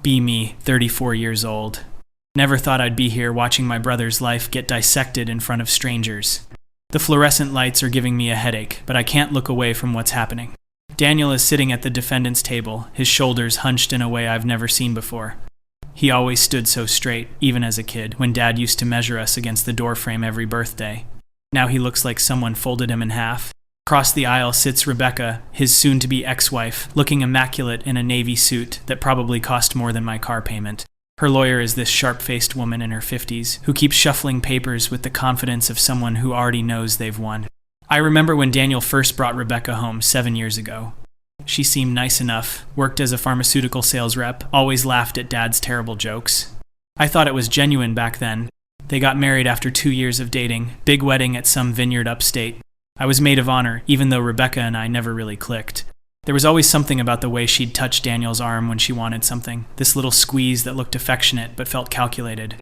Be me, 34 years old. Never thought I'd be here watching my brother's life get dissected in front of strangers. The fluorescent lights are giving me a headache, but I can't look away from what's happening. Daniel is sitting at the defendant's table, his shoulders hunched in a way I've never seen before. He always stood so straight, even as a kid, when Dad used to measure us against the doorframe every birthday. Now he looks like someone folded him in half. Across the aisle sits Rebecca, his soon-to-be ex-wife, looking immaculate in a navy suit that probably cost more than my car payment. Her lawyer is this sharp-faced woman in her 50s, who keeps shuffling papers with the confidence of someone who already knows they've won. I remember when Daniel first brought Rebecca home 7 years ago. She seemed nice enough, worked as a pharmaceutical sales rep, always laughed at Dad's terrible jokes. I thought it was genuine back then. They got married after 2 years of dating, big wedding at some vineyard upstate. I was maid of honor, even though Rebecca and I never really clicked. There was always something about the way she'd touch Daniel's arm when she wanted something, this little squeeze that looked affectionate but felt calculated.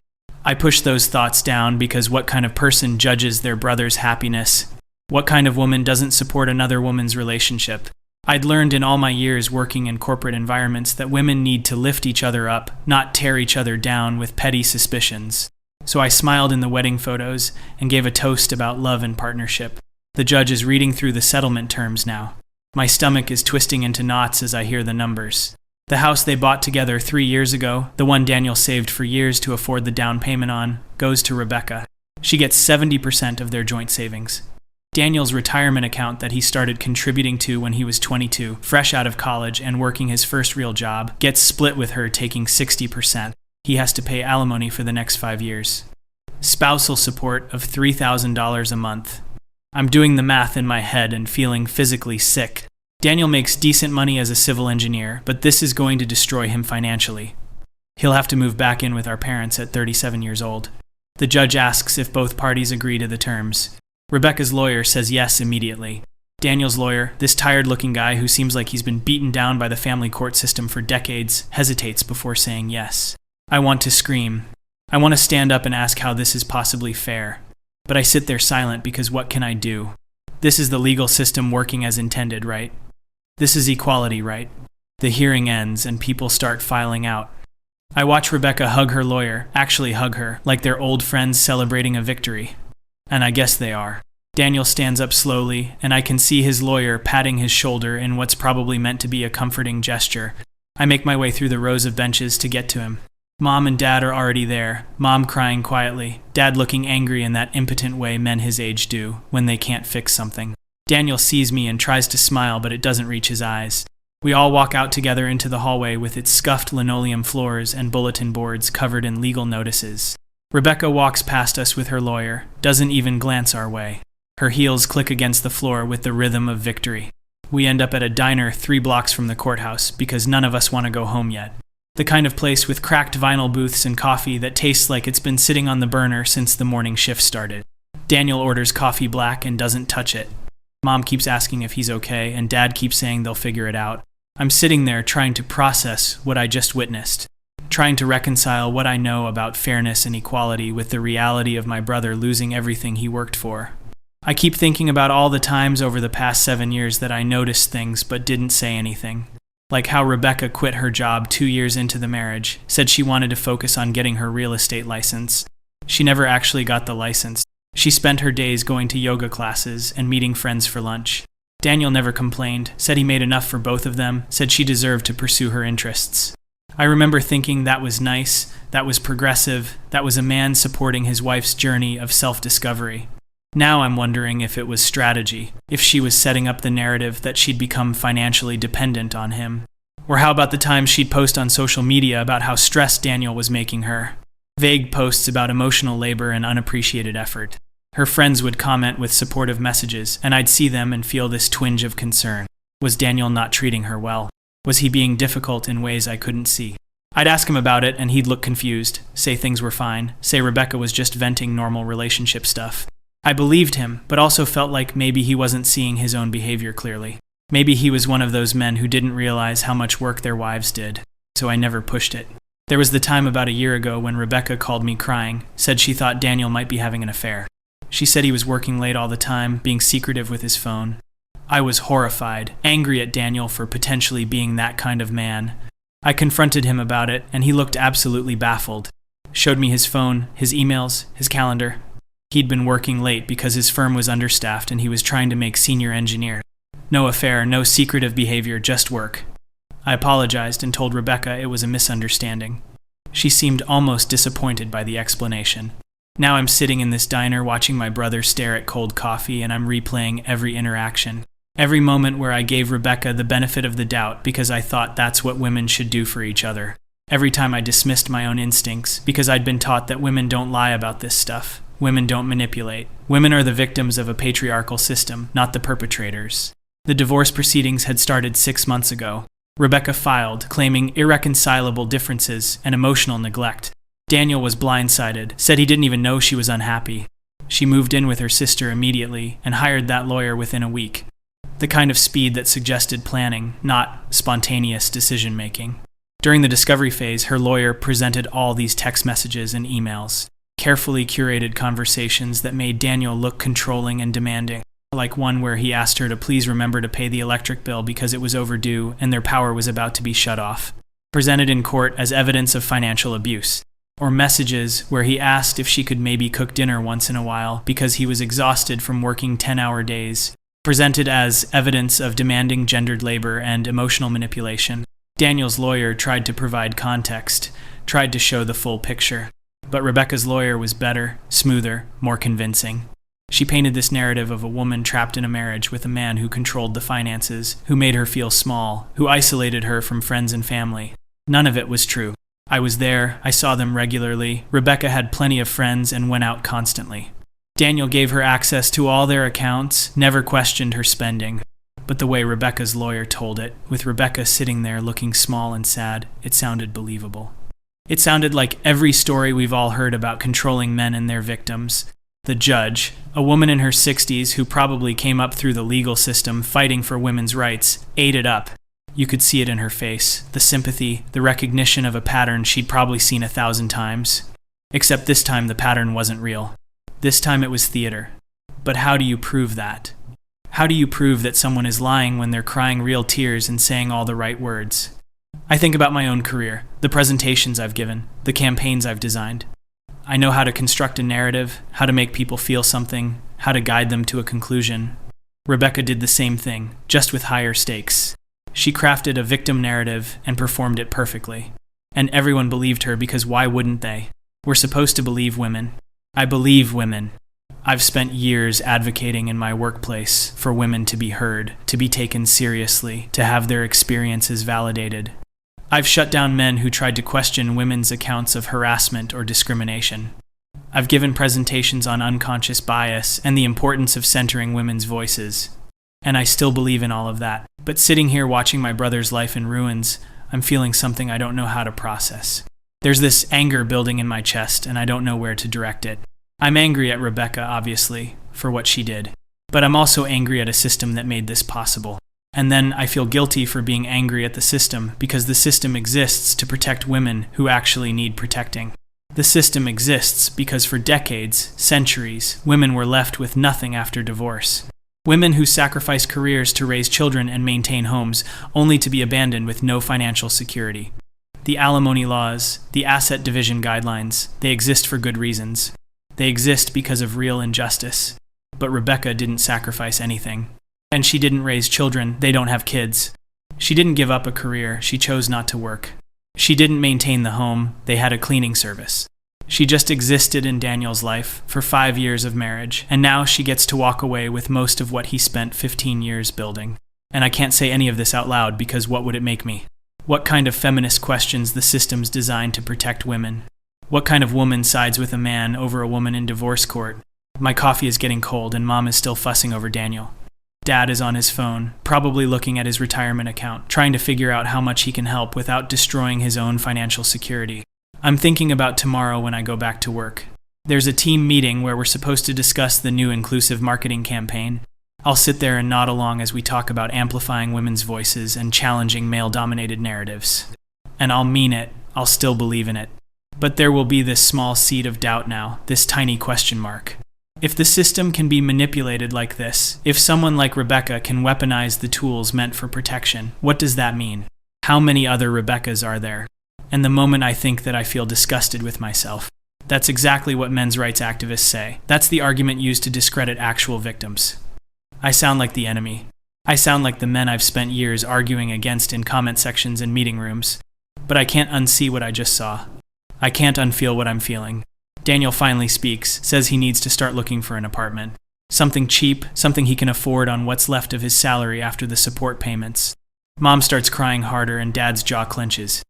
I pushed those thoughts down because what kind of person judges their brother's happiness? What kind of woman doesn't support another woman's relationship? I'd learned in all my years working in corporate environments that women need to lift each other up, not tear each other down with petty suspicions. So I smiled in the wedding photos and gave a toast about love and partnership. The judge is reading through the settlement terms now. My stomach is twisting into knots as I hear the numbers. The house they bought together 3 years ago, the one Daniel saved for years to afford the down payment on, goes to Rebecca. She gets 70% of their joint savings. Daniel's retirement account that he started contributing to when he was 22, fresh out of college and working his first real job, gets split with her taking 60%. He has to pay alimony for the next 5 years. Spousal support of $3,000 a month. I'm doing the math in my head and feeling physically sick. Daniel makes decent money as a civil engineer, but this is going to destroy him financially. He'll have to move back in with our parents at 37 years old. The judge asks if both parties agree to the terms. Rebecca's lawyer says yes immediately. Daniel's lawyer, this tired-looking guy who seems like he's been beaten down by the family court system for decades, hesitates before saying yes. I want to scream. I want to stand up and ask how this is possibly fair. But I sit there silent because what can I do? This is the legal system working as intended, right? This is equality, right? The hearing ends and people start filing out. I watch Rebecca hug her lawyer, actually hug her, like they're old friends celebrating a victory. And I guess they are. Daniel stands up slowly, and I can see his lawyer patting his shoulder in what's probably meant to be a comforting gesture. I make my way through the rows of benches to get to him. Mom and Dad are already there, Mom crying quietly, Dad looking angry in that impotent way men his age do when they can't fix something. Daniel sees me and tries to smile, but it doesn't reach his eyes. We all walk out together into the hallway with its scuffed linoleum floors and bulletin boards covered in legal notices. Rebecca walks past us with her lawyer, doesn't even glance our way. Her heels click against the floor with the rhythm of victory. We end up at a diner 3 blocks from the courthouse because none of us want to go home yet. The kind of place with cracked vinyl booths and coffee that tastes like it's been sitting on the burner since the morning shift started. Daniel orders coffee black and doesn't touch it. Mom keeps asking if he's okay, and Dad keeps saying they'll figure it out. I'm sitting there trying to process what I just witnessed, trying to reconcile what I know about fairness and equality with the reality of my brother losing everything he worked for. I keep thinking about all the times over the past 7 years that I noticed things but didn't say anything. Like how Rebecca quit her job 2 years into the marriage, said she wanted to focus on getting her real estate license. She never actually got the license. She spent her days going to yoga classes and meeting friends for lunch. Daniel never complained, said he made enough for both of them, said she deserved to pursue her interests. I remember thinking that was nice, that was progressive, that was a man supporting his wife's journey of self-discovery. Now I'm wondering if it was strategy, if she was setting up the narrative that she'd become financially dependent on him. Or how about the times she'd post on social media about how stressed Daniel was making her? Vague posts about emotional labor and unappreciated effort. Her friends would comment with supportive messages, and I'd see them and feel this twinge of concern. Was Daniel not treating her well? Was he being difficult in ways I couldn't see? I'd ask him about it, and he'd look confused, say things were fine, say Rebecca was just venting normal relationship stuff. I believed him, but also felt like maybe he wasn't seeing his own behavior clearly. Maybe he was one of those men who didn't realize how much work their wives did, so I never pushed it. There was the time about a year ago when Rebecca called me crying, said she thought Daniel might be having an affair. She said he was working late all the time, being secretive with his phone. I was horrified, angry at Daniel for potentially being that kind of man. I confronted him about it, and he looked absolutely baffled. Showed me his phone, his emails, his calendar. He'd been working late because his firm was understaffed and he was trying to make senior engineer. No affair, no secretive behavior, just work. I apologized and told Rebecca it was a misunderstanding. She seemed almost disappointed by the explanation. Now I'm sitting in this diner watching my brother stare at cold coffee, and I'm replaying every interaction. Every moment where I gave Rebecca the benefit of the doubt because I thought that's what women should do for each other. Every time I dismissed my own instincts because I'd been taught that women don't lie about this stuff. Women don't manipulate. Women are the victims of a patriarchal system, not the perpetrators. The divorce proceedings had started 6 months ago. Rebecca filed, claiming irreconcilable differences and emotional neglect. Daniel was blindsided, said he didn't even know she was unhappy. She moved in with her sister immediately and hired that lawyer within a week. The kind of speed that suggested planning, not spontaneous decision-making. During the discovery phase, her lawyer presented all these text messages and emails. Carefully curated conversations that made Daniel look controlling and demanding, like one where he asked her to please remember to pay the electric bill because it was overdue and their power was about to be shut off, presented in court as evidence of financial abuse. Or messages where he asked if she could maybe cook dinner once in a while because he was exhausted from working 10-hour days, presented as evidence of demanding gendered labor and emotional manipulation. Daniel's lawyer tried to provide context, tried to show the full picture. But Rebecca's lawyer was better, smoother, more convincing. She painted this narrative of a woman trapped in a marriage with a man who controlled the finances, who made her feel small, who isolated her from friends and family. None of it was true. I was there, I saw them regularly. Rebecca had plenty of friends and went out constantly. Daniel gave her access to all their accounts, never questioned her spending. But the way Rebecca's lawyer told it, with Rebecca sitting there looking small and sad, it sounded believable. It sounded like every story we've all heard about controlling men and their victims. The judge, a woman in her 60s who probably came up through the legal system fighting for women's rights, ate it up. You could see it in her face, the sympathy, the recognition of a pattern she'd probably seen 1,000 times. Except this time the pattern wasn't real. This time it was theater. But how do you prove that? How do you prove that someone is lying when they're crying real tears and saying all the right words? I think about my own career, the presentations I've given, the campaigns I've designed. I know how to construct a narrative, how to make people feel something, how to guide them to a conclusion. Rebecca did the same thing, just with higher stakes. She crafted a victim narrative and performed it perfectly. And everyone believed her because why wouldn't they? We're supposed to believe women. I believe women. I've spent years advocating in my workplace for women to be heard, to be taken seriously, to have their experiences validated. I've shut down men who tried to question women's accounts of harassment or discrimination. I've given presentations on unconscious bias and the importance of centering women's voices. And I still believe in all of that. But sitting here watching my brother's life in ruins, I'm feeling something I don't know how to process. There's this anger building in my chest, and I don't know where to direct it. I'm angry at Rebecca, obviously, for what she did. But I'm also angry at a system that made this possible. And then I feel guilty for being angry at the system because the system exists to protect women who actually need protecting. The system exists because for decades, centuries, women were left with nothing after divorce. Women who sacrifice careers to raise children and maintain homes, only to be abandoned with no financial security. The alimony laws, the asset division guidelines, they exist for good reasons. They exist because of real injustice. But Rebecca didn't sacrifice anything. And she didn't raise children, they don't have kids. She didn't give up a career, she chose not to work. She didn't maintain the home, they had a cleaning service. She just existed in Daniel's life for 5 years of marriage, and now she gets to walk away with most of what he spent 15 years building. And I can't say any of this out loud because what would it make me? What kind of feminist questions the system's designed to protect women? What kind of woman sides with a man over a woman in divorce court? My coffee is getting cold and Mom is still fussing over Daniel. Dad is on his phone, probably looking at his retirement account, trying to figure out how much he can help without destroying his own financial security. I'm thinking about tomorrow when I go back to work. There's a team meeting where we're supposed to discuss the new inclusive marketing campaign. I'll sit there and nod along as we talk about amplifying women's voices and challenging male-dominated narratives. And I'll mean it, I'll still believe in it. But there will be this small seed of doubt now, this tiny question mark. If the system can be manipulated like this, if someone like Rebecca can weaponize the tools meant for protection, what does that mean? How many other Rebeccas are there? And the moment I think that, I feel disgusted with myself. That's exactly what men's rights activists say. That's the argument used to discredit actual victims. I sound like the enemy. I sound like the men I've spent years arguing against in comment sections and meeting rooms. But I can't unsee what I just saw. I can't unfeel what I'm feeling. Daniel finally speaks, says he needs to start looking for an apartment. Something cheap, something he can afford on what's left of his salary after the support payments. Mom starts crying harder and Dad's jaw clenches.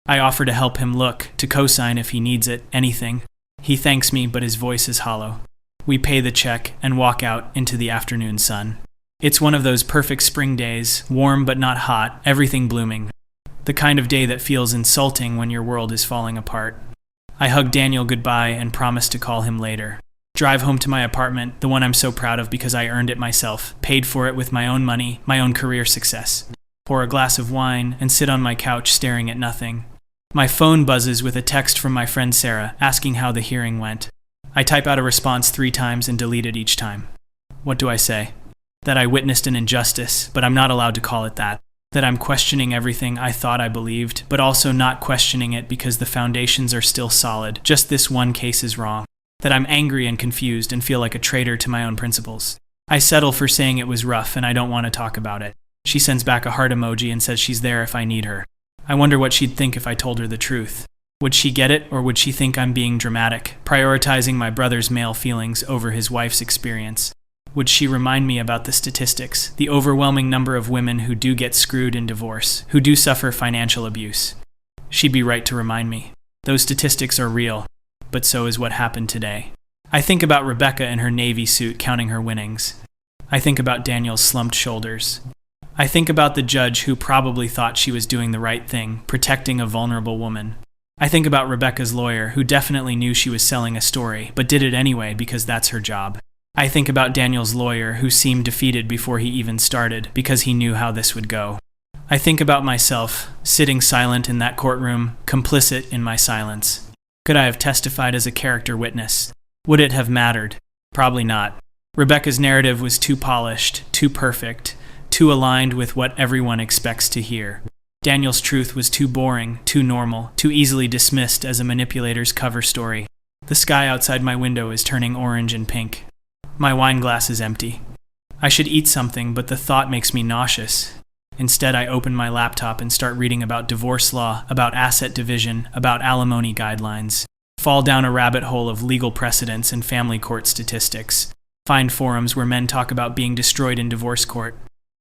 I offer to help him look, to co-sign if he needs it, anything. He thanks me, but his voice is hollow. We pay the check and walk out into the afternoon sun. It's one of those perfect spring days, warm but not hot, everything blooming. The kind of day that feels insulting when your world is falling apart. I hug Daniel goodbye and promise to call him later. Drive home to my apartment, the one I'm so proud of because I earned it myself, paid for it with my own money, my own career success. Pour a glass of wine and sit on my couch staring at nothing. My phone buzzes with a text from my friend Sarah asking how the hearing went. I type out a response 3 times and delete it each time. What do I say? That I witnessed an injustice, but I'm not allowed to call it that. That I'm questioning everything I thought I believed, but also not questioning it because the foundations are still solid. Just this one case is wrong. That I'm angry and confused and feel like a traitor to my own principles. I settle for saying it was rough and I don't want to talk about it. She sends back a heart emoji and says she's there if I need her. I wonder what she'd think if I told her the truth. Would she get it, or would she think I'm being dramatic, prioritizing my brother's male feelings over his wife's experience? Would she remind me about the statistics, the overwhelming number of women who do get screwed in divorce, who do suffer financial abuse? She'd be right to remind me. Those statistics are real, but so is what happened today. I think about Rebecca in her navy suit counting her winnings. I think about Daniel's slumped shoulders. I think about the judge who probably thought she was doing the right thing, protecting a vulnerable woman. I think about Rebecca's lawyer who definitely knew she was selling a story, but did it anyway because that's her job. I think about Daniel's lawyer who seemed defeated before he even started because he knew how this would go. I think about myself, sitting silent in that courtroom, complicit in my silence. Could I have testified as a character witness? Would it have mattered? Probably not. Rebecca's narrative was too polished, too perfect, too aligned with what everyone expects to hear. Daniel's truth was too boring, too normal, too easily dismissed as a manipulator's cover story. The sky outside my window is turning orange and pink. My wine glass is empty. I should eat something, but the thought makes me nauseous. Instead, I open my laptop and start reading about divorce law, about asset division, about alimony guidelines. Fall down a rabbit hole of legal precedents and family court statistics. Find forums where men talk about being destroyed in divorce court.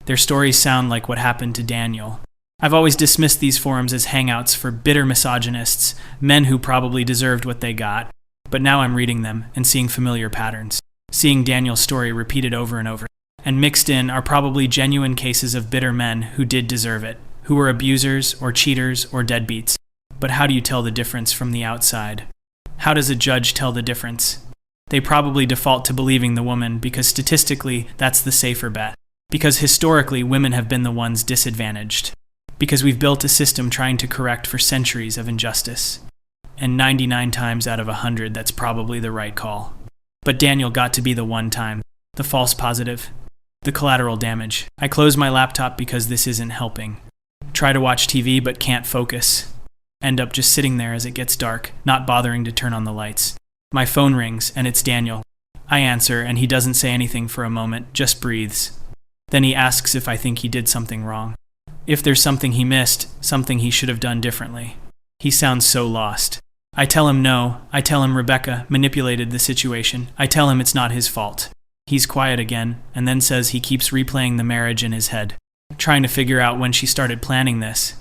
Their stories sound like what happened to Daniel. I've always dismissed these forums as hangouts for bitter misogynists, men who probably deserved what they got. But now I'm reading them and seeing familiar patterns. Seeing Daniel's story repeated over and over. And mixed in are probably genuine cases of bitter men who did deserve it, who were abusers or cheaters or deadbeats. But how do you tell the difference from the outside? How does a judge tell the difference? They probably default to believing the woman because statistically that's the safer bet. Because historically women have been the ones disadvantaged. Because we've built a system trying to correct for centuries of injustice. And 99 times out of 100 that's probably the right call. But Daniel got to be the one time, the false positive, the collateral damage. I close my laptop because this isn't helping. Try to watch TV but can't focus. End up just sitting there as it gets dark, not bothering to turn on the lights. My phone rings and it's Daniel. I answer and he doesn't say anything for a moment, just breathes. Then he asks if I think he did something wrong. If there's something he missed, something he should have done differently. He sounds so lost. I tell him no. I tell him Rebecca manipulated the situation. I tell him it's not his fault. He's quiet again, and then says he keeps replaying the marriage in his head, trying to figure out when she started planning this.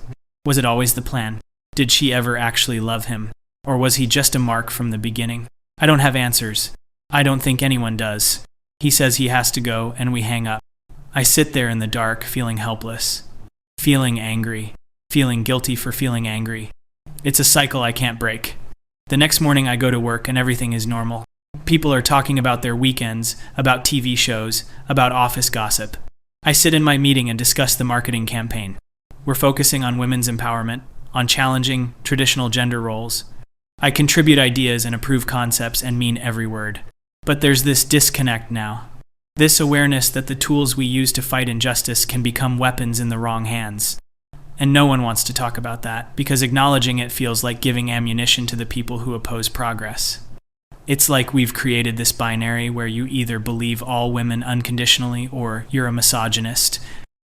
Was it always the plan? Did she ever actually love him? Or was he just a mark from the beginning? I don't have answers. I don't think anyone does. He says he has to go, and we hang up. I sit there in the dark, feeling helpless. Feeling angry. Feeling guilty for feeling angry. It's a cycle I can't break. The next morning I go to work and everything is normal. People are talking about their weekends, about TV shows, about office gossip. I sit in my meeting and discuss the marketing campaign. We're focusing on women's empowerment, on challenging traditional gender roles. I contribute ideas and approve concepts and mean every word. But there's this disconnect now. This awareness that the tools we use to fight injustice can become weapons in the wrong hands. And no one wants to talk about that, because acknowledging it feels like giving ammunition to the people who oppose progress. It's like we've created this binary where you either believe all women unconditionally or you're a misogynist.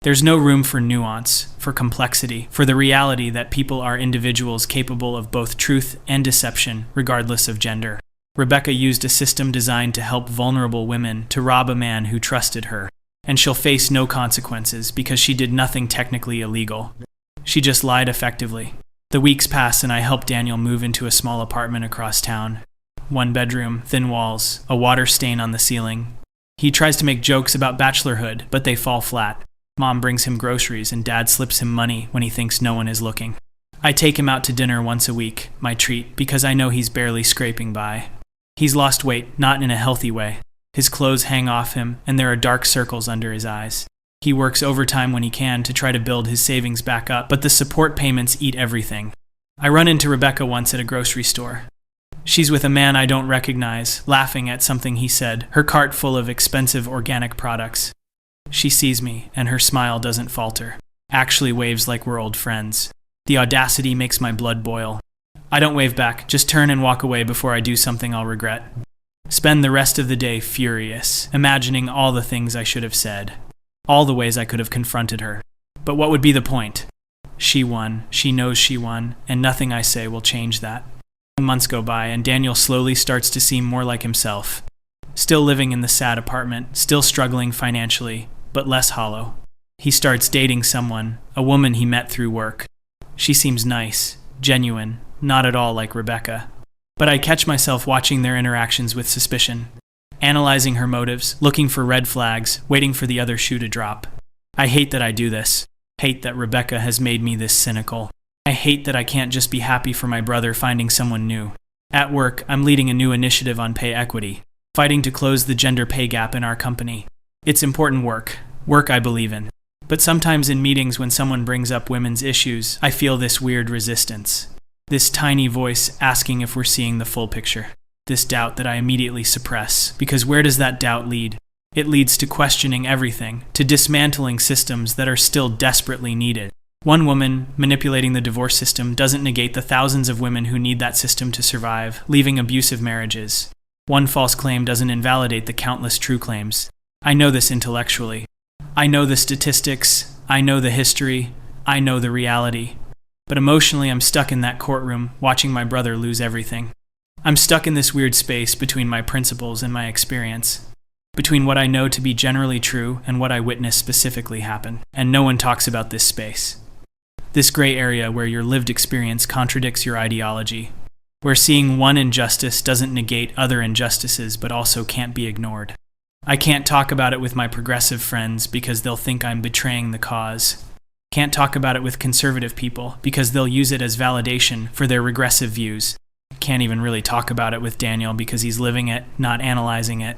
There's no room for nuance, for complexity, for the reality that people are individuals capable of both truth and deception, regardless of gender. Rebecca used a system designed to help vulnerable women to rob a man who trusted her, and she'll face no consequences because she did nothing technically illegal. She just lied effectively. The weeks pass and I help Daniel move into a small apartment across town. 1 bedroom, thin walls, a water stain on the ceiling. He tries to make jokes about bachelorhood, but they fall flat. Mom brings him groceries and Dad slips him money when he thinks no one is looking. I take him out to dinner once a week, my treat, because I know he's barely scraping by. He's lost weight, not in a healthy way. His clothes hang off him, and there are dark circles under his eyes. He works overtime when he can to try to build his savings back up, but the support payments eat everything. I run into Rebecca once at a grocery store. She's with a man I don't recognize, laughing at something he said, her cart full of expensive organic products. She sees me, and her smile doesn't falter. Actually waves like we're old friends. The audacity makes my blood boil. I don't wave back, just turn and walk away before I do something I'll regret. Spend the rest of the day furious, imagining all the things I should have said. All the ways I could have confronted her. But what would be the point? She won, she knows she won, and nothing I say will change that. Months go by, and Daniel slowly starts to seem more like himself. Still living in the sad apartment, still struggling financially, but less hollow. He starts dating someone, a woman he met through work. She seems nice, genuine, not at all like Rebecca. But I catch myself watching their interactions with suspicion. Analyzing her motives, looking for red flags, waiting for the other shoe to drop. I hate that I do this. Hate that Rebecca has made me this cynical. I hate that I can't just be happy for my brother finding someone new. At work, I'm leading a new initiative on pay equity, fighting to close the gender pay gap in our company. It's important work I believe in. But sometimes in meetings when someone brings up women's issues, I feel this weird resistance. This tiny voice asking if we're seeing the full picture. This doubt that I immediately suppress, because where does that doubt lead? It leads to questioning everything, to dismantling systems that are still desperately needed. One woman manipulating the divorce system doesn't negate the thousands of women who need that system to survive, leaving abusive marriages. One false claim doesn't invalidate the countless true claims. I know this intellectually. I know the statistics, I know the history, I know the reality. But emotionally, I'm stuck in that courtroom, watching my brother lose everything. I'm stuck in this weird space between my principles and my experience. Between what I know to be generally true and what I witnessed specifically happen. And no one talks about this space. This gray area where your lived experience contradicts your ideology. Where seeing one injustice doesn't negate other injustices but also can't be ignored. I can't talk about it with my progressive friends because they'll think I'm betraying the cause. Can't talk about it with conservative people because they'll use it as validation for their regressive views. Can't even really talk about it with Daniel because he's living it, not analyzing it.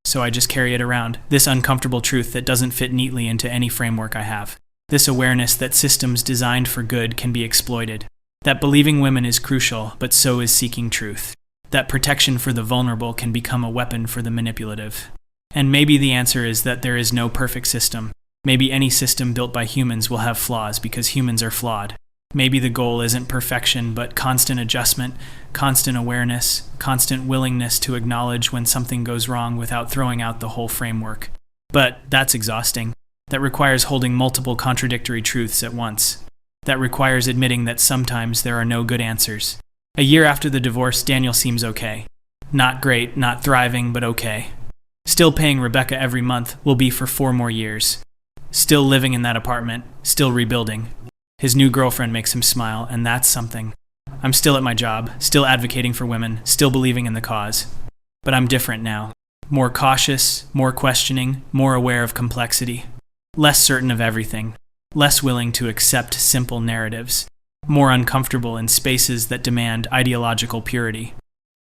So I just carry it around, this uncomfortable truth that doesn't fit neatly into any framework I have. This awareness that systems designed for good can be exploited. That believing women is crucial, but so is seeking truth. That protection for the vulnerable can become a weapon for the manipulative. And maybe the answer is that there is no perfect system. Maybe any system built by humans will have flaws because humans are flawed. Maybe the goal isn't perfection, but constant adjustment, constant awareness, constant willingness to acknowledge when something goes wrong without throwing out the whole framework. But that's exhausting. That requires holding multiple contradictory truths at once. That requires admitting that sometimes there are no good answers. A year after the divorce, Daniel seems okay. Not great, not thriving, but okay. Still paying Rebecca every month will be for 4 more years. Still living in that apartment, still rebuilding. His new girlfriend makes him smile, and that's something. I'm still at my job, still advocating for women, still believing in the cause. But I'm different now. More cautious, more questioning, more aware of complexity. Less certain of everything. Less willing to accept simple narratives. More uncomfortable in spaces that demand ideological purity.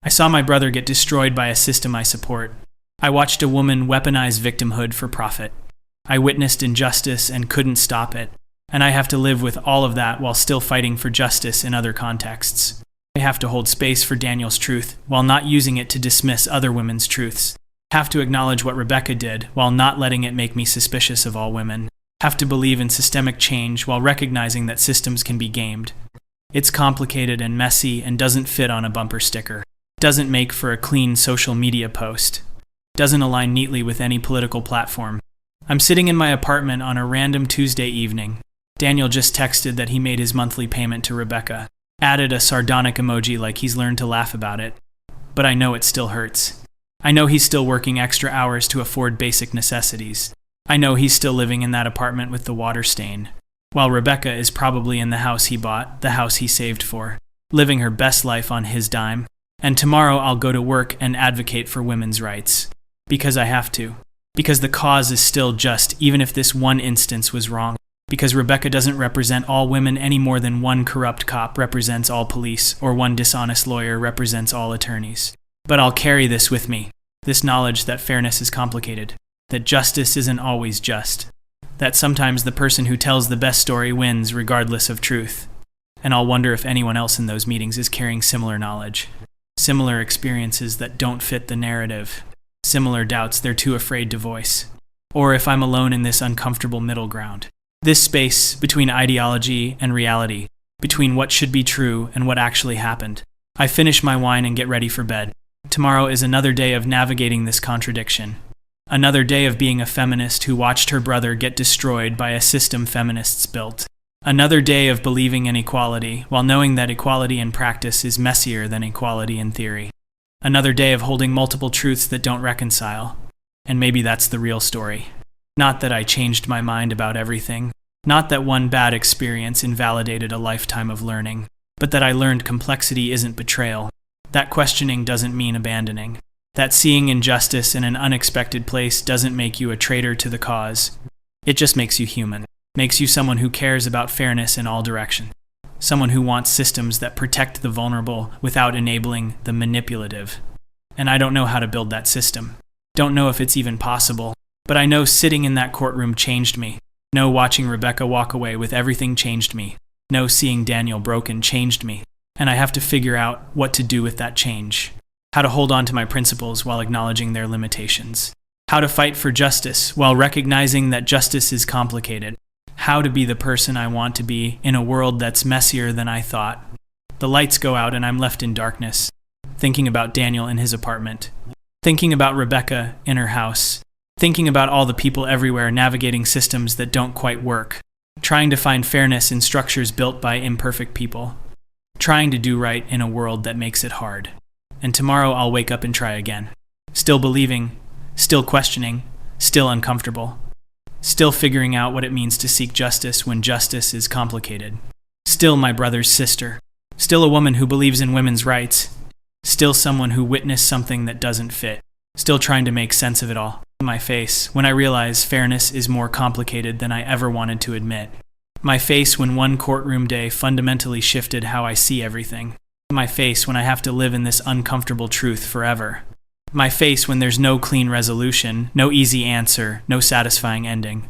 I saw my brother get destroyed by a system I support. I watched a woman weaponize victimhood for profit. I witnessed injustice and couldn't stop it, and I have to live with all of that while still fighting for justice in other contexts. I have to hold space for Daniel's truth while not using it to dismiss other women's truths. Have to acknowledge what Rebecca did while not letting it make me suspicious of all women. have to believe in systemic change while recognizing that systems can be gamed. It's complicated and messy and doesn't fit on a bumper sticker. Doesn't make for a clean social media post. Doesn't align neatly with any political platform. I'm sitting in my apartment on a random Tuesday evening. Daniel just texted that he made his monthly payment to Rebecca. Added a sardonic emoji like he's learned to laugh about it. But I know it still hurts. I know he's still working extra hours to afford basic necessities. I know he's still living in that apartment with the water stain, while Rebecca is probably in the house he bought, the house he saved for, living her best life on his dime. And tomorrow I'll go to work and advocate for women's rights. Because I have to. Because the cause is still just, even if this one instance was wrong. Because Rebecca doesn't represent all women any more than one corrupt cop represents all police, or one dishonest lawyer represents all attorneys. But I'll carry this with me, this knowledge that fairness is complicated, that justice isn't always just, that sometimes the person who tells the best story wins regardless of truth. And I'll wonder if anyone else in those meetings is carrying similar knowledge, similar experiences that don't fit the narrative, similar doubts they're too afraid to voice, or if I'm alone in this uncomfortable middle ground. This space between ideology and reality, between what should be true and what actually happened. I finish my wine and get ready for bed. Tomorrow is another day of navigating this contradiction. Another day of being a feminist who watched her brother get destroyed by a system feminists built. Another day of believing in equality, while knowing that equality in practice is messier than equality in theory. Another day of holding multiple truths that don't reconcile. And maybe that's the real story. Not that I changed my mind about everything. Not that one bad experience invalidated a lifetime of learning. But that I learned complexity isn't betrayal. That questioning doesn't mean abandoning. That seeing injustice in an unexpected place doesn't make you a traitor to the cause. It just makes you human. Makes you someone who cares about fairness in all directions. Someone who wants systems that protect the vulnerable without enabling the manipulative. And I don't know how to build that system. Don't know if it's even possible. But I know sitting in that courtroom changed me. No watching Rebecca walk away with everything changed me. No seeing Daniel broken changed me. And I have to figure out what to do with that change. How to hold on to my principles while acknowledging their limitations. How to fight for justice while recognizing that justice is complicated. How to be the person I want to be in a world that's messier than I thought. The lights go out and I'm left in darkness, thinking about Daniel in his apartment. Thinking about Rebecca in her house. Thinking about all the people everywhere navigating systems that don't quite work. Trying to find fairness in structures built by imperfect people. Trying to do right in a world that makes it hard. And tomorrow I'll wake up and try again. Still believing, still questioning, still uncomfortable. Still figuring out what it means to seek justice when justice is complicated. Still my brother's sister. Still a woman who believes in women's rights. Still someone who witnessed something that doesn't fit. Still trying to make sense of it all. My face when I realize fairness is more complicated than I ever wanted to admit. My face when one courtroom day fundamentally shifted how I see everything. My face when I have to live in this uncomfortable truth forever. My face when there's no clean resolution, no easy answer, no satisfying ending.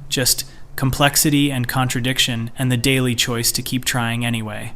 Just complexity and contradiction and the daily choice to keep trying anyway.